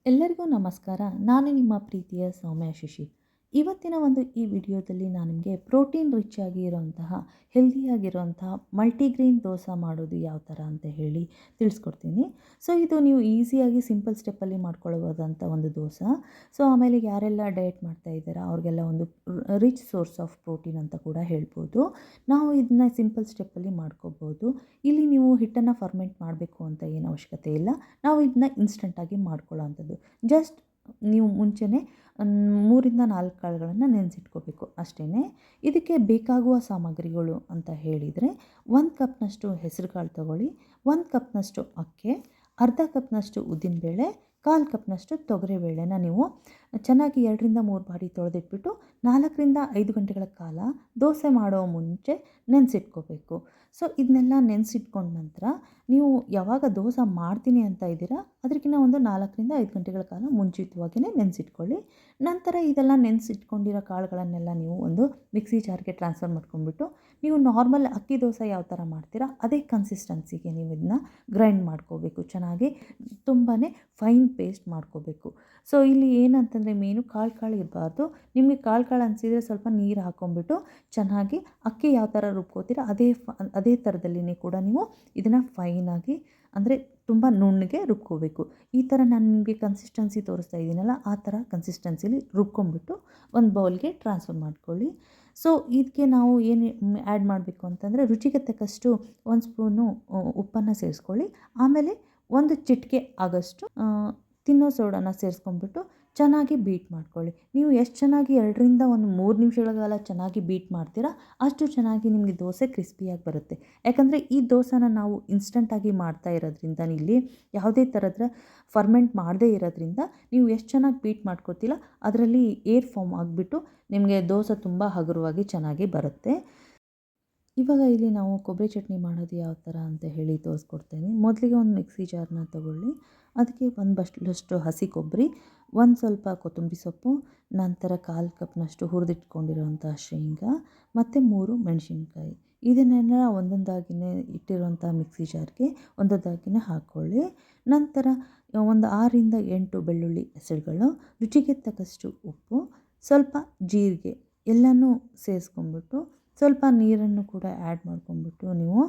ಎಲ್ಲರಿಗೂ ನಮಸ್ಕಾರ. ನಾನು ನಿಮ್ಮ ಪ್ರೀತಿಯ ಸೌಮ್ಯ ಶಿಶಿ. ಇವತ್ತಿನ ಈ ವಿಡಿಯೋದಲ್ಲಿ ನಾನು ನಿಮಗೆ ಪ್ರೋಟೀನ್ ರಿಚ್ ಆಗಿರುವಂತಹ ಹೆಲ್ದಿಯಾಗಿರುವಂತಹ ಮಲ್ಟಿಗ್ರೇನ್ ದೋಸೆ ಮಾಡೋದು ಯಾವ ಥರ ಅಂತ ಹೇಳಿ ತಿಳಿಸ್ಕೊಡ್ತೀನಿ. ಸೊ ಇದು ನೀವು ಈಸಿಯಾಗಿ ಸಿಂಪಲ್ ಸ್ಟೆಪ್ಪಲ್ಲಿ ಮಾಡ್ಕೊಳ್ಳಬಹುದಂಥ ಒಂದು ದೋಸೆ. ಸೊ ಆಮೇಲೆ ಯಾರೆಲ್ಲ ಡಯಟ್ ಮಾಡ್ತಾ ಇದ್ದೀರಾ ಅವ್ರಿಗೆಲ್ಲ ಒಂದು ರಿಚ್ ಸೋರ್ಸ್ ಆಫ್ ಪ್ರೋಟೀನ್ ಅಂತ ಕೂಡ ಹೇಳ್ಬೋದು. ನಾವು ಇದನ್ನ ಸಿಂಪಲ್ ಸ್ಟೆಪ್ಪಲ್ಲಿ ಮಾಡ್ಕೋಬೋದು. ಇಲ್ಲಿ ನೀವು ಹಿಟ್ಟನ್ನು ಫರ್ಮೆಂಟ್ ಮಾಡಬೇಕು ಅಂತ ಏನು ಅವಶ್ಯಕತೆ ಇಲ್ಲ. ನಾವು ಇದನ್ನ ಇನ್ಸ್ಟಂಟಾಗಿ ಮಾಡ್ಕೊಳ್ಳೋ ಅಂಥದ್ದು. ಜಸ್ಟ್ ನೀವು ಮುಂಚೆನೇ 3-4 ಕಾಳುಗಳನ್ನು ನೆನೆಸಿಟ್ಕೋಬೇಕು ಅಷ್ಟೇ. ಇದಕ್ಕೆ ಬೇಕಾಗುವ ಸಾಮಗ್ರಿಗಳು ಅಂತ ಹೇಳಿದರೆ 1 ಕಪ್ನಷ್ಟು ಹೆಸರು ಕಾಳು ತೊಗೊಳ್ಳಿ, 1 ಕಪ್ನಷ್ಟು ಅಕ್ಕಿ, ಅರ್ಧ ಕಪ್ನಷ್ಟು ಉದ್ದಿನಬೇಳೆ, 1/4 ಕಪ್ನಷ್ಟು ತೊಗರಿಬೇಳೆನ ನೀವು ಚೆನ್ನಾಗಿ 2-3 ಬಾರಿ ತೊಳೆದಿಟ್ಬಿಟ್ಟು 4-5 ಗಂಟೆಗಳ ಕಾಲ ದೋಸೆ ಮಾಡೋ ಮುಂಚೆ ನೆನೆಸಿಟ್ಕೋಬೇಕು. ಸೊ ಇದನ್ನೆಲ್ಲ ನೆನೆಸಿಟ್ಕೊಂಡ ನಂತರ ನೀವು ಯಾವಾಗ ದೋಸೆ ಮಾಡ್ತೀನಿ ಅಂತ ಇದ್ದೀರಾ ಅದಕ್ಕಿಂತ ಒಂದು 4-5 ಗಂಟೆಗಳ ಕಾಲ ಮುಂಚಿತವಾಗಿಯೇ ನೆನೆಸಿಟ್ಕೊಳ್ಳಿ. ನಂತರ ಇದೆಲ್ಲ ನೆನೆಸಿಟ್ಕೊಂಡಿರೋ ಕಾಳುಗಳನ್ನೆಲ್ಲ ನೀವು ಒಂದು ಮಿಕ್ಸಿ ಜಾರ್ಗೆ ಟ್ರಾನ್ಸ್ಫರ್ ಮಾಡ್ಕೊಂಡ್ಬಿಟ್ಟು ನೀವು ನಾರ್ಮಲ್ ಅಕ್ಕಿ ದೋಸೆ ಯಾವ ಥರ ಮಾಡ್ತೀರಾ ಅದೇ ಕನ್ಸಿಸ್ಟೆನ್ಸಿಗೆ ನೀವು ಇದನ್ನ ಗ್ರೈಂಡ್ ಮಾಡ್ಕೋಬೇಕು. ಚೆನ್ನಾಗಿ ತುಂಬಾ ಫೈನ್ ಪೇಸ್ಟ್ ಮಾಡ್ಕೋಬೇಕು. ಸೊ ಇಲ್ಲಿ ಏನಂತಂದರೆ ಮೇನು ಕಾಳು ಇರಬಾರ್ದು. ನಿಮಗೆ ಕಾಳು ಅನಿಸಿದರೆ ಸ್ವಲ್ಪ ನೀರು ಹಾಕ್ಕೊಂಬಿಟ್ಟು ಚೆನ್ನಾಗಿ ಅಕ್ಕಿ ಯಾವ ಥರ ರುಬ್ಕೋತೀರ ಅದೇ ಥರದಲ್ಲಿನೇ ಕೂಡ ನೀವು ಇದನ್ನು ಫೈನಾಗಿ ಅಂದರೆ ತುಂಬ ನುಣ್ಣಗೆ ರುಬ್ಕೋಬೇಕು. ಈ ಥರ ನಾನು ನಿಮಗೆ ಕನ್ಸಿಸ್ಟೆನ್ಸಿ ತೋರಿಸ್ತಾ ಇದ್ದೀನಲ್ಲ ಆ ಥರ ಕನ್ಸಿಸ್ಟೆನ್ಸಿಲಿ ರುಬ್ಕೊಂಡ್ಬಿಟ್ಟು ಒಂದು ಬೌಲ್ಗೆ ಟ್ರಾನ್ಸ್ಫರ್ ಮಾಡ್ಕೊಳ್ಳಿ. ಸೊ ಇದಕ್ಕೆ ನಾವು ಏನು ಆ್ಯಡ್ ಮಾಡಬೇಕು ಅಂತಂದರೆ ರುಚಿಗೆ ತಕ್ಕಷ್ಟು 1 ಸ್ಪೂನು ಉಪ್ಪನ್ನು ಸೇರಿಸ್ಕೊಳ್ಳಿ. ಆಮೇಲೆ 1 ಚಿಟಿಕೆ ಆಗೋಷ್ಟು ತಿನ್ನೋ ಸೋಡಾನ ಸೇರಿಸ್ಕೊಂಡ್ಬಿಟ್ಟು ಚೆನ್ನಾಗಿ ಬೀಟ್ ಮಾಡ್ಕೊಳ್ಳಿ. ನೀವು ಎಷ್ಟು ಚೆನ್ನಾಗಿ 2-3 ನಿಮಿಷಗಳ ಕಾಲ ಚೆನ್ನಾಗಿ ಬೀಟ್ ಮಾಡ್ತೀರಾ ಅಷ್ಟು ಚೆನ್ನಾಗಿ ನಿಮಗೆ ದೋಸೆ ಕ್ರಿಸ್ಪಿಯಾಗಿ ಬರುತ್ತೆ. ಯಾಕಂದರೆ ಈ ದೋಸೆನ ನಾವು ಇನ್ಸ್ಟಂಟಾಗಿ ಮಾಡ್ತಾ ಇರೋದ್ರಿಂದ ಇಲ್ಲಿ ಯಾವುದೇ ಥರದ ಫರ್ಮೆಂಟ್ ಮಾಡದೇ ಇರೋದ್ರಿಂದ ನೀವು ಎಷ್ಟು ಚೆನ್ನಾಗಿ ಬೀಟ್ ಮಾಡ್ಕೋತಿಲ್ಲ ಅದರಲ್ಲಿ ಏರ್ ಫಾರ್ಮ್ ಆಗಿಬಿಟ್ಟು ನಿಮಗೆ ದೋಸೆ ತುಂಬ ಹಗುರವಾಗಿ ಚೆನ್ನಾಗಿ ಬರುತ್ತೆ. ಇವಾಗ ಇಲ್ಲಿ ನಾವು ಕೊಬ್ಬರಿ ಚಟ್ನಿ ಮಾಡೋದು ಯಾವ ಥರ ಅಂತ ಹೇಳಿ ತೋರಿಸ್ಕೊಡ್ತೇನೆ. ಮೊದಲಿಗೆ ಒಂದು ಮಿಕ್ಸಿ ಜಾರನ್ನ ತೊಗೊಳ್ಳಿ. ಅದಕ್ಕೆ 1 ಬಟ್ಲಷ್ಟು ಹಸಿ ಕೊಬ್ಬರಿ, ಸ್ವಲ್ಪ ಕೊತ್ತಂಬರಿ ಸೊಪ್ಪು, ನಂತರ 1/4 ಕಪ್ನಷ್ಟು ಹುರಿದಿಟ್ಕೊಂಡಿರೋಂಥ ಶೇಂಗಾ ಮತ್ತು 3 ಮೆಣಸಿನ್ಕಾಯಿ ಇದನ್ನೆಲ್ಲ ಒಂದೊಂದಾಗಿಯೇ ಇಟ್ಟಿರುವಂಥ ಮಿಕ್ಸಿ ಜಾರ್ಗೆ ಒಂದೊಂದಾಗಿಯೇ ಹಾಕ್ಕೊಳ್ಳಿ. ನಂತರ ಒಂದು 6-8 ಬೆಳ್ಳುಳ್ಳಿ ಹೆಸರುಗಳು, ರುಚಿಗೆ ತಕ್ಕಷ್ಟು ಉಪ್ಪು, ಸ್ವಲ್ಪ ಜೀರಿಗೆ ಎಲ್ಲನೂ ಸೇರಿಸ್ಕೊಂಡ್ಬಿಟ್ಟು ಸ್ವಲ್ಪ ನೀರನ್ನು ಕೂಡ ಆ್ಯಡ್ ಮಾಡ್ಕೊಂಡ್ಬಿಟ್ಟು ನೀವು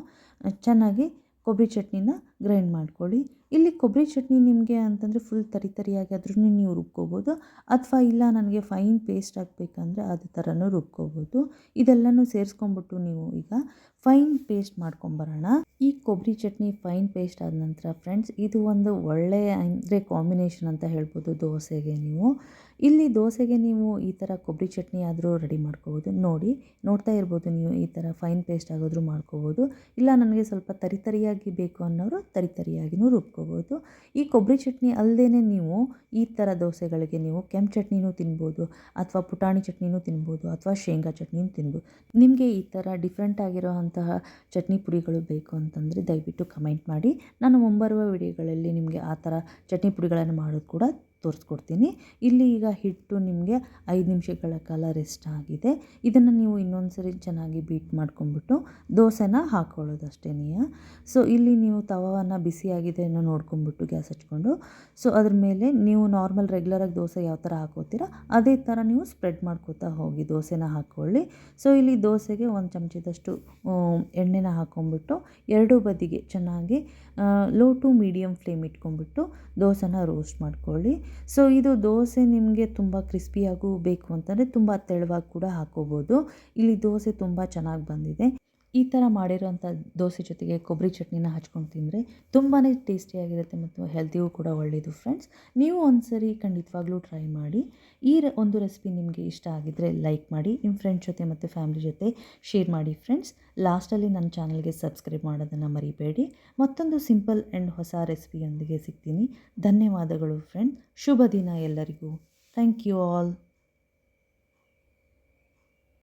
ಚೆನ್ನಾಗಿ ಕೊಬ್ಬರಿ ಚಟ್ನಿನ ಗ್ರೈಂಡ್ ಮಾಡ್ಕೊಳ್ಳಿ. ಇಲ್ಲಿ ಕೊಬ್ಬರಿ ಚಟ್ನಿ ನಿಮಗೆ ಅಂತಂದರೆ ಫುಲ್ ತರಿಯಾಗಿ ಆದ್ರೂ ನೀವು ರುಬ್ಕೋಬೋದು, ಅಥವಾ ಇಲ್ಲ ನನಗೆ ಫೈನ್ ಪೇಸ್ಟ್ ಆಗಬೇಕಂದ್ರೆ ಅದೇ ಥರನೂ ರುಬ್ಕೋಬೋದು. ಇದೆಲ್ಲನೂ ಸೇರಿಸ್ಕೊಂಡ್ಬಿಟ್ಟು ನೀವು ಈಗ ಫೈನ್ ಪೇಸ್ಟ್ ಮಾಡ್ಕೊಂಬರೋಣ. ಈ ಕೊಬ್ಬರಿ ಚಟ್ನಿ ಫೈನ್ ಪೇಸ್ಟ್ ಆದ ನಂತರ ಫ್ರೆಂಡ್ಸ್ ಇದು ಒಂದು ಒಳ್ಳೆಯ ಅಂದರೆ ಕಾಂಬಿನೇಷನ್ ಅಂತ ಹೇಳ್ಬೋದು ದೋಸೆಗೆ. ಇಲ್ಲಿ ದೋಸೆಗೆ ನೀವು ಈ ಥರ ಕೊಬ್ಬರಿ ಚಟ್ನಿ ಆದರೂ ರೆಡಿ ಮಾಡ್ಕೋಬೋದು. ನೋಡ್ತಾ ಇರ್ಬೋದು ನೀವು ಈ ಥರ ಫೈನ್ ಪೇಸ್ಟ್ ಆಗೋದ್ರೂ ಮಾಡ್ಕೋಬೋದು. ಇಲ್ಲ ನನಗೆ ಸ್ವಲ್ಪ ತರಿಯಾಗಿ ಬೇಕು ಅನ್ನೋರು ತರಿಯಾಗಿಯೂ ರುಬ್ಕೋಬೋದು. ಈ ಕೊಬ್ಬರಿ ಚಟ್ನಿ ಅಲ್ಲದೇ ನೀವು ಈ ಥರ ದೋಸೆಗಳಿಗೆ ನೀವು ಕೆಂಪು ಚಟ್ನಿನೂ ತಿನ್ಬೋದು, ಅಥವಾ ಪುಟಾಣಿ ಚಟ್ನಿನೂ ತಿನ್ಬೋದು, ಅಥವಾ ಶೇಂಗಾ ಚಟ್ನಿನೂ ತಿನ್ಬೋದು. ನಿಮಗೆ ಈ ಥರ ಡಿಫ್ರೆಂಟ್ ಆಗಿರೋವಂತಹ ಚಟ್ನಿ ಪುಡಿಗಳು ಬೇಕು ಅಂತಂದರೆ ದಯವಿಟ್ಟು ಕಮೆಂಟ್ ಮಾಡಿ. ನಾನು ಮುಂಬರುವ ವಿಡಿಯೋಗಳಲ್ಲಿ ನಿಮಗೆ ಆ ಥರ ಚಟ್ನಿ ಪುಡಿಗಳನ್ನು ಮಾಡೋದು ಕೂಡ ತೋರಿಸ್ಕೊಡ್ತೀನಿ. ಇಲ್ಲಿ ಈಗ ಹಿಟ್ಟು ನಿಮಗೆ 5 ನಿಮಿಷಗಳ ಕಾಲ ರೆಸ್ಟ್ ಆಗಿದೆ. ಇದನ್ನು ನೀವು ಇನ್ನೊಂದು ಸರಿ ಚೆನ್ನಾಗಿ ಬೀಟ್ ಮಾಡ್ಕೊಂಡ್ಬಿಟ್ಟು ದೋಸೆನ ಹಾಕ್ಕೊಳ್ಳೋದು ಅಷ್ಟೇ. ಸೊ ಇಲ್ಲಿ ನೀವು ತವಾವನ್ನು ಬಿಸಿಯಾಗಿದೆ ಅನ್ನೋ ನೋಡ್ಕೊಂಡ್ಬಿಟ್ಟು ಗ್ಯಾಸ್ ಹಚ್ಕೊಂಡು ಸೊ ಅದ್ರ ಮೇಲೆ ನೀವು ನಾರ್ಮಲ್ ರೆಗ್ಯುಲರಾಗಿ ದೋಸೆ ಯಾವ ಥರ ಹಾಕೋತೀರಾ ಅದೇ ಥರ ನೀವು ಸ್ಪ್ರೆಡ್ ಮಾಡ್ಕೋತಾ ಹೋಗಿ ದೋಸೆನ ಹಾಕ್ಕೊಳ್ಳಿ. ಸೊ ಇಲ್ಲಿ ದೋಸೆಗೆ 1 ಚಮಚದಷ್ಟು ಎಣ್ಣೆನ ಹಾಕ್ಕೊಂಡ್ಬಿಟ್ಟು ಎರಡೂ ಬದಿಗೆ ಚೆನ್ನಾಗಿ ಲೋ ಟು ಮೀಡಿಯಮ್ ಫ್ಲೇಮ್ ಇಟ್ಕೊಂಡ್ಬಿಟ್ಟು ದೋಸೆನ ರೋಸ್ಟ್ ಮಾಡ್ಕೊಳ್ಳಿ. ಸೊ ಇದು ದೋಸೆ ನಿಮಗೆ ತುಂಬ ಕ್ರಿಸ್ಪಿಯಾಗೂ ಬೇಕು ಅಂತಂದರೆ ತುಂಬ ತೆಳುವಾಗಿ ಕೂಡ ಹಾಕ್ಕೋಬೋದು. ಇಲ್ಲಿ ದೋಸೆ ತುಂಬ ಚೆನ್ನಾಗಿ ಬಂದಿದೆ. ಈ ಥರ ಮಾಡಿರೋಂಥ ದೋಸೆ ಜೊತೆಗೆ ಕೊಬ್ಬರಿ ಚಟ್ನಿನ ಹಚ್ಕೊಂಡು ತಿಂದರೆ ತುಂಬಾ ಟೇಸ್ಟಿಯಾಗಿರುತ್ತೆ ಮತ್ತು ಹೆಲ್ತಿಗೂ ಕೂಡ ಒಳ್ಳೆಯದು ಫ್ರೆಂಡ್ಸ್. ನೀವು ಒಂದ್ಸರಿ ಖಂಡಿತವಾಗ್ಲೂ ಟ್ರೈ ಮಾಡಿ. ಈ ಒಂದು ರೆಸಿಪಿ ನಿಮಗೆ ಇಷ್ಟ ಆಗಿದ್ದರೆ ಲೈಕ್ ಮಾಡಿ, ನಿಮ್ಮ ಫ್ರೆಂಡ್ಸ್ ಜೊತೆ ಮತ್ತು ಫ್ಯಾಮಿಲಿ ಜೊತೆ ಶೇರ್ ಮಾಡಿ ಫ್ರೆಂಡ್ಸ್. ಲಾಸ್ಟಲ್ಲಿ ನನ್ನ ಚಾನಲ್ಗೆ ಸಬ್ಸ್ಕ್ರೈಬ್ ಮಾಡೋದನ್ನು ಮರಿಬೇಡಿ. ಮತ್ತೊಂದು ಸಿಂಪಲ್ ಆ್ಯಂಡ್ ಹೊಸ ರೆಸಿಪಿಯೊಂದಿಗೆ ಸಿಗ್ತೀನಿ. ಧನ್ಯವಾದಗಳು ಫ್ರೆಂಡ್ಸ್. ಶುಭ ದಿನ ಎಲ್ಲರಿಗೂ. Thank you all.